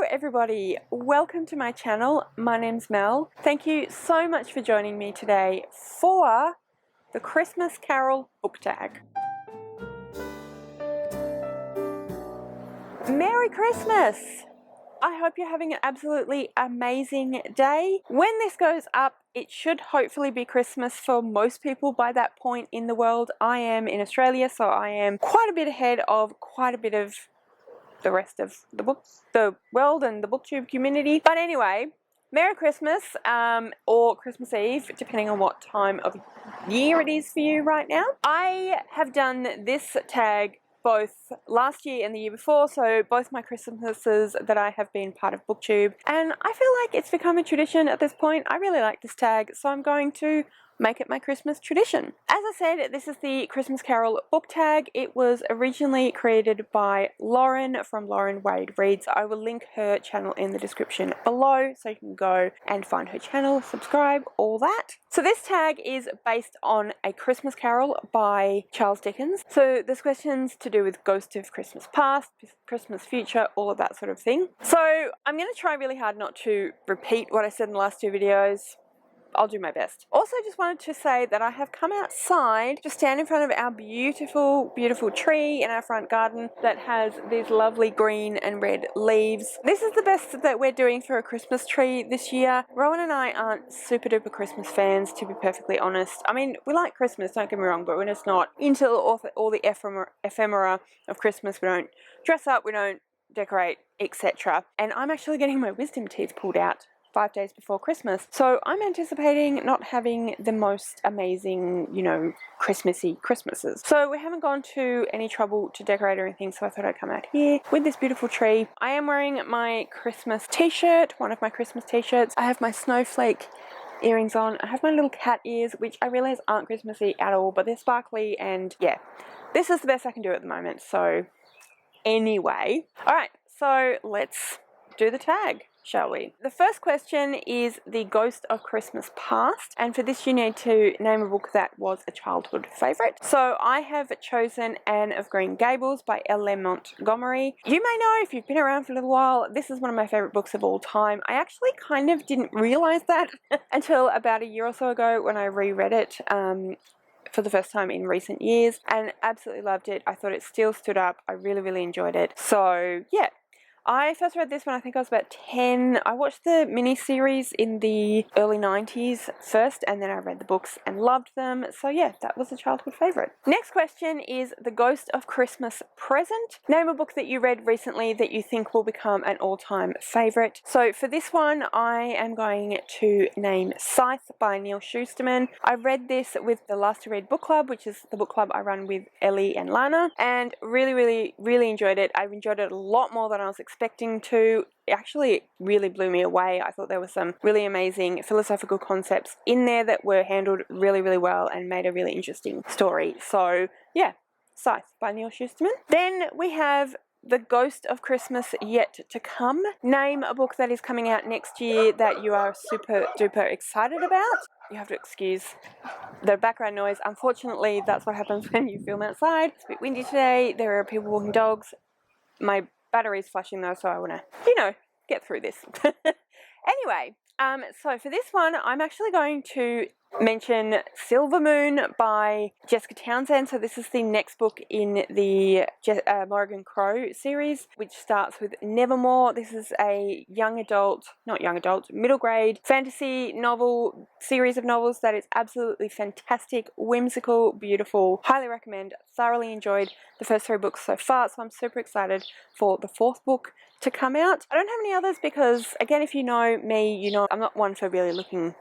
everybody, welcome to my channel. My name's Mel. Thank you so much for joining me today for the Christmas Carol book tag. Merry Christmas! I hope you're having an absolutely amazing day. When this goes up, it should hopefully be Christmas for most people by that point in the world. I am in Australia, so I am quite a bit ahead of quite a bit of the rest of the world and the booktube community. But anyway, Merry Christmas or Christmas Eve, depending on what time of year it is for you right now. I have done this tag both last year and the year before, so both my Christmases that I have been part of booktube, and I feel like it's become a tradition at this point. I really like this tag, so I'm going to make it my Christmas tradition. As I said, this is the Christmas Carol book tag. It was originally created by Lauren from Lauren Wade Reads. I will link her channel in the description below so you can go and find her channel, subscribe, all that. So this tag is based on A Christmas Carol by Charles Dickens. So there's questions to do with Ghost of Christmas Past, Christmas Future, all of that sort of thing. So I'm going to try really hard not to repeat what I said in the last two videos. I'll do my best. Also, just wanted to say that I have come outside to stand in front of our beautiful, beautiful tree in our front garden that has these lovely green and red leaves. This is the best that we're doing for a Christmas tree this year. Rowan and I aren't super duper Christmas fans, to be perfectly honest. I mean, we like Christmas, don't get me wrong, but we're just not into all the ephemera of Christmas. We don't dress up, we don't decorate, etc. And I'm actually getting my wisdom teeth pulled out 5 days before Christmas. So I'm anticipating not having the most amazing, Christmassy Christmases. So we haven't gone to any trouble to decorate or anything, so I thought I'd come out here with this beautiful tree. I am wearing my Christmas t-shirt, one of my Christmas t-shirts. I have my snowflake earrings on. I have my little cat ears, which I realize aren't Christmassy at all, but they're sparkly, and yeah, this is the best I can do at the moment. So anyway, alright, so let's do the tag, shall we? The first question is The Ghost of Christmas Past, and for this you need to name a book that was a childhood favourite. So I have chosen Anne of Green Gables by L.M. Montgomery. You may know, if you've been around for a little while, this is one of my favourite books of all time. I actually kind of didn't realise that until about a year or so ago when I reread it for the first time in recent years, and absolutely loved it. I thought it still stood up. I really, really enjoyed it. So yeah. I first read this when I think I was about 10. I watched the mini-series in the early 90s first, and then I read the books and loved them. So yeah, that was a childhood favourite. Next question is The Ghost of Christmas Present. Name a book that you read recently that you think will become an all-time favourite. So for this one, I am going to name Scythe by Neal Shusterman. I read this with the Last to Read book club, which is the book club I run with Ellie and Lana, and really, really, really enjoyed it. I've enjoyed it a lot more than I was expecting to. It actually really blew me away. I thought there were some really amazing philosophical concepts in there that were handled really, really well and made a really interesting story. So yeah, Scythe by Neal Shusterman. Then we have The Ghost of Christmas Yet to Come. Name a book that is coming out next year that you are super duper excited about. You have to excuse the background noise. Unfortunately, that's what happens when you film outside. It's a bit windy today. There are people walking dogs. My battery's flashing though, so I want to, get through this. Anyway, so for this one, I'm actually going to mention Silver Moon by Jessica Townsend. So this is the next book in the Morrigan Crow series, which starts with Nevermore. This is a middle grade fantasy novel series of novels that is absolutely fantastic, whimsical, beautiful. Highly recommend. Thoroughly enjoyed the first 3 books so far, so I'm super excited for the 4th book to come out. I don't have any others because, again, if you know me, you know I'm not one for really looking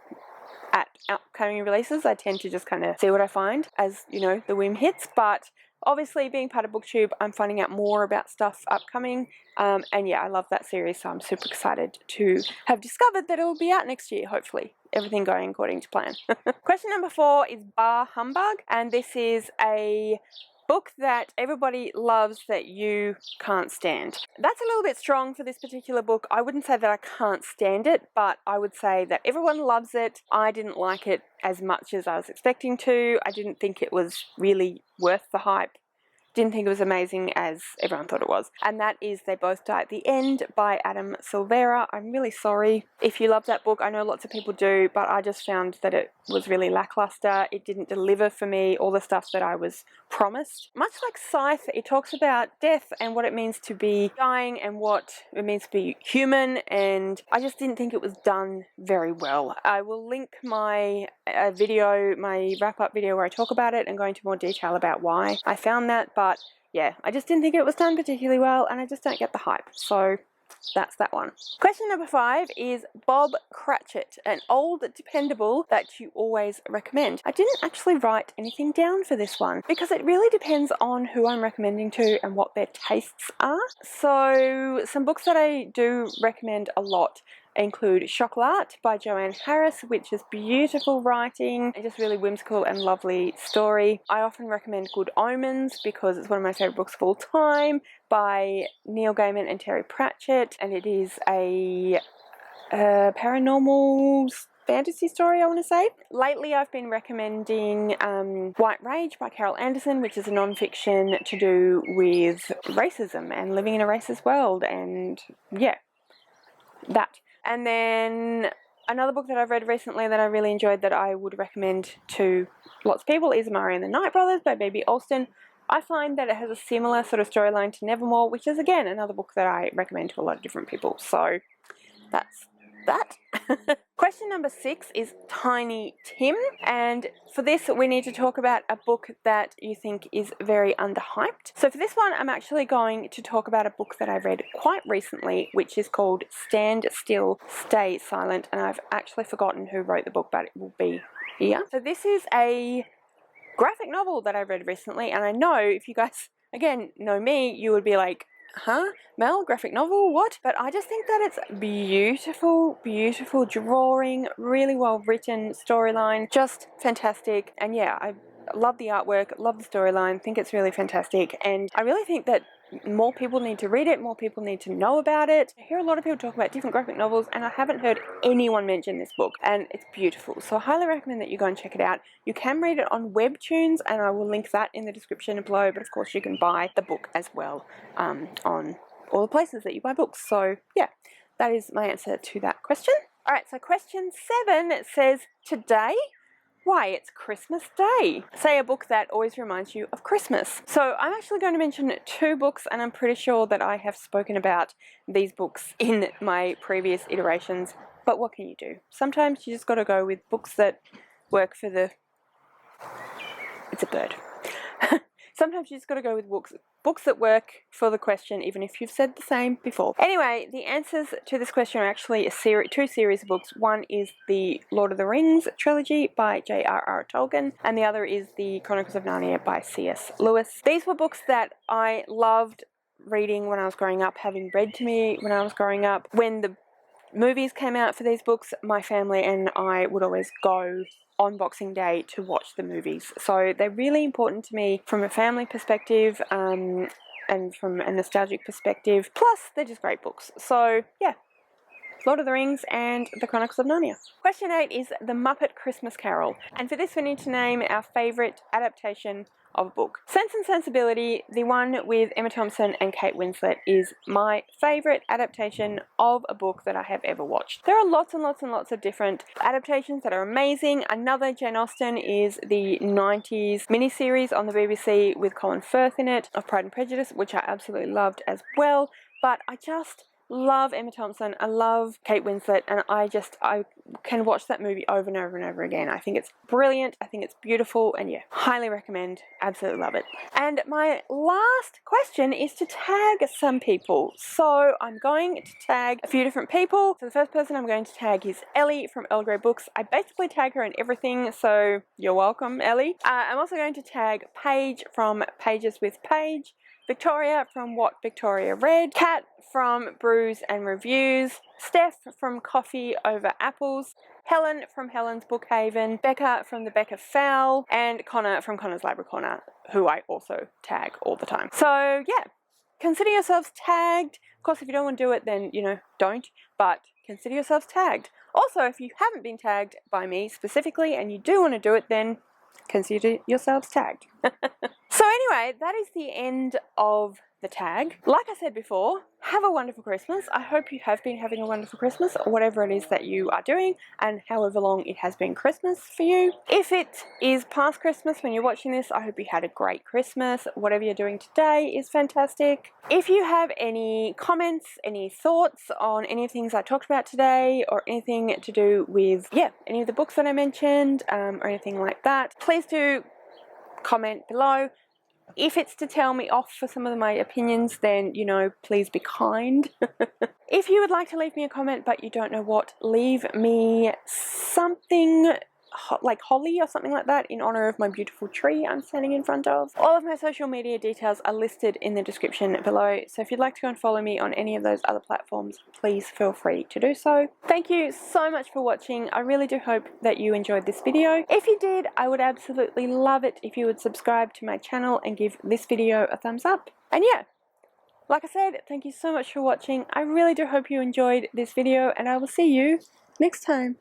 at upcoming releases. I tend to just kind of see what I find as, the whim hits, but obviously being part of BookTube, I'm finding out more about stuff upcoming, and yeah, I love that series, so I'm super excited to have discovered that it will be out next year, hopefully. Everything going according to plan. Question number 4 is Bar Humbug, and this is a book that everybody loves that you can't stand. That's a little bit strong for this particular book. I wouldn't say that I can't stand it, but I would say that everyone loves it. I didn't like it as much as I was expecting to. I didn't think it was really worth the hype. didn't think it was amazing as everyone thought it was. And that is They Both Die at the End by Adam Silvera. I'm really sorry if you love that book. I know lots of people do, but I just found that it was really lackluster. It didn't deliver for me all the stuff that I was promised. Much like Scythe, it talks about death and what it means to be dying and what it means to be human, and I just didn't think it was done very well. I will link my video, my wrap-up video where I talk about it and go into more detail about why I found that, but yeah, I just didn't think it was done particularly well, and I just don't get the hype. So that's that one. Question number 5 is Bob Cratchit, an old dependable that you always recommend. I didn't actually write anything down for this one because it really depends on who I'm recommending to and what their tastes are. So some books that I do recommend a lot include Chocolat by Joanne Harris, which is beautiful writing and just really whimsical and lovely story. I often recommend Good Omens because it's one of my favourite books of all time by Neil Gaiman and Terry Pratchett, and it is a paranormal fantasy story, I want to say. Lately I've been recommending White Rage by Carol Anderson, which is a non-fiction to do with racism and living in a racist world, and yeah, that. And then another book that I've read recently that I really enjoyed that I would recommend to lots of people is Amari and the Night Brothers by Baby Alston. I find that it has a similar sort of storyline to Nevermore, which is again another book that I recommend to a lot of different people. So that's that. Question number 6 is Tiny Tim, and for this we need to talk about a book that you think is very underhyped. So for this one I'm actually going to talk about a book that I read quite recently, which is called Stand Still, Stay Silent, and I've actually forgotten who wrote the book, but it will be here. So this is a graphic novel that I read recently, and I know if you guys again know me, you would be like, huh, Mel, graphic novel, what? But I just think that it's beautiful, beautiful drawing, really well written storyline, just fantastic. And yeah, I love the artwork, love the storyline, think it's really fantastic, and I really think that more people need to read it, more people need to know about it. I hear a lot of people talk about different graphic novels, and I haven't heard anyone mention this book, and it's beautiful. So I highly recommend that you go and check it out. You can read it on Webtoons, and I will link that in the description below, but of course you can buy the book as well on all the places that you buy books. So yeah, that is my answer to that question. Alright, so question 7 says, today, why, it's Christmas Day. Say a book that always reminds you of Christmas. So I'm actually going to mention 2 books, and I'm pretty sure that I have spoken about these books in my previous iterations, but what can you do? Sometimes you just got to go with books that work for the... It's a bird. Sometimes you just got to go with books that work for the question, even if you've said the same before. Anyway, the answers to this question are actually 2 series of books. One is the Lord of the Rings trilogy by J.R.R. Tolkien, and the other is the Chronicles of Narnia by C.S. Lewis. These were books that I loved reading when I was growing up, having read to me when I was growing up. When the movies came out for these books, my family and I would always go on Boxing Day to watch the movies. So they're really important to me from a family perspective and from a nostalgic perspective. Plus, they're just great books. So yeah, Lord of the Rings and the Chronicles of Narnia. Question 8 is The Muppet Christmas Carol. And for this we need to name our favourite adaptation of a book. Sense and Sensibility, the one with Emma Thompson and Kate Winslet, is my favourite adaptation of a book that I have ever watched. There are lots and lots and lots of different adaptations that are amazing. Another Jane Austen is the 90s miniseries on the BBC with Colin Firth in it, of Pride and Prejudice, which I absolutely loved as well. But I just love Emma Thompson, I love Kate Winslet, and I can watch that movie over and over and over again. I think it's brilliant, I think it's beautiful, and yeah, highly recommend, absolutely love it. And my last question is to tag some people. So I'm going to tag a few different people. So the first person I'm going to tag is Ellie from Earl Grey Books. I basically tag her in everything, so you're welcome, Ellie. I'm also going to tag Paige from Pages with Paige, Victoria from What Victoria Read, Kat from Brews and Reviews, Steph from Coffee Over Apples, Helen from Helen's Bookhaven, Becca from the Becca Fowl, and Connor from Connor's Library Corner, who I also tag all the time. So yeah, consider yourselves tagged. Of course, if you don't want to do it, then, you know, don't, but consider yourselves tagged. Also, if you haven't been tagged by me specifically and you do want to do it, then consider yourselves tagged. So anyway, that is the end of the tag. Like I said before, have a wonderful Christmas. I hope you have been having a wonderful Christmas, or whatever it is that you are doing, and however long it has been Christmas for you. If it is past Christmas when you're watching this, I hope you had a great Christmas. Whatever you're doing today is fantastic. If you have any comments, any thoughts on any of the things I talked about today, or anything to do with, any of the books that I mentioned, or anything like that, please do comment below. If it's to tell me off for some of my opinions, then, you know, please be kind. If you would like to leave me a comment but you don't know what, leave me something like holly or something like that in honor of my beautiful tree I'm standing in front of. All of my social media details are listed in the description below, so if you'd like to go and follow me on any of those other platforms, please feel free to do so. Thank you so much for watching. I really do hope that you enjoyed this video. If you did, I would absolutely love it if you would subscribe to my channel and give this video a thumbs up. And yeah, like I said, thank you so much for watching. I really do hope you enjoyed this video, and I will see you next time.